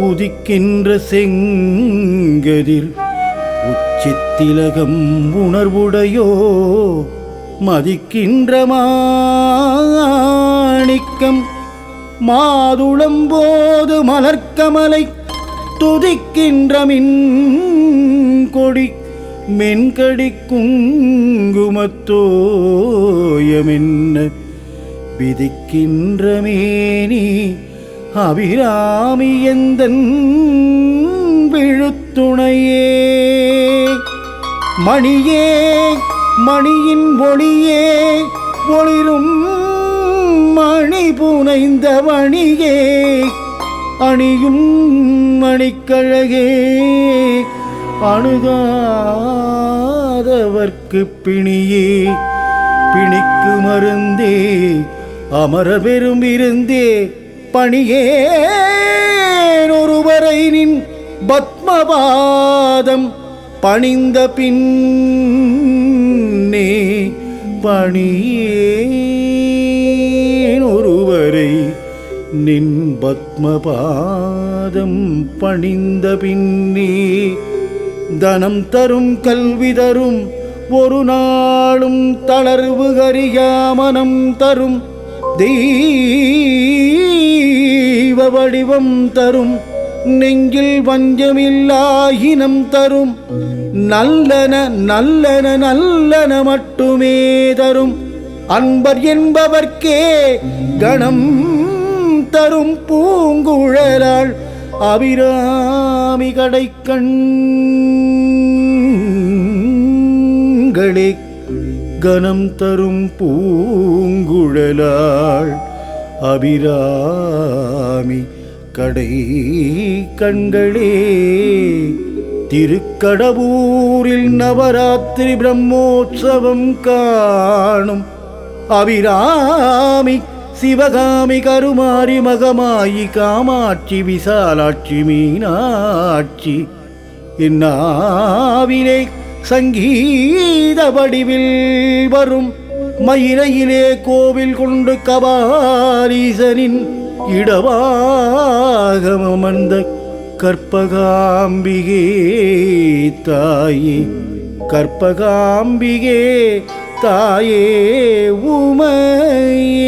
உதிக்கின்ற செங்கதிர் உச்சித்திலகம் உணர்வுடையோ மதிக்கின்ற மாணிக்கம் மாதுளம்போது மலர்க்கமலை துதிக்கின்ற மின் கொடி மென்கடி குங்குமத்தோயமென்ன விதிக்கின்ற மேனி அபிராமி எந்தன் விழுத்துணையே மணியே மணியின் ஒளியே ஒளிரும் மணி புனைந்த மணியே அணியும் மணிக்கழகே அணுகாதவர்க்கு பிணியே பிணிக்கு மருந்தே அமர பெரும் இருந்தே பணியேன் ஒருவரை நின் பத்மபாதம் பணிந்த பின்னே பணியேன் ஒருவரை நின் பத்மபாதம் பணிந்த பின்னே தனம் தரும் கல்வி தரும் ஒரு நாளும் தளர்வு கரியாமனம் தரும் தெய்வ வடிவம் தரும் நெஞ்சில் வஞ்சமில்லாயினம் தரும் நல்லன நல்லன நல்லன மட்டுமே தரும் அன்பர் என்பவர்க்கே கணம் தரும் பூங்குழலாள் அபிராமி கடைக்கண்களே கணம் தரும் பூங்குழலாள் அபிராமி கடை கண்களே. திருக்கடவூரில் நவராத்திரி பிரம்மோற்சவம் காணும் அபிராமி சிவகாமி கருமாரி மகமாயி காமாட்சி விசாலாட்சி மீனாட்சி இந்நாவிலே சங்கீத வடிவில் வரும் மயிலையிலே கோவில் கொண்டு கபாலீசனின் இடவாகமந்த கற்பகாம்பிகே தாயே கற்பகாம்பிகே தாயே உமையே.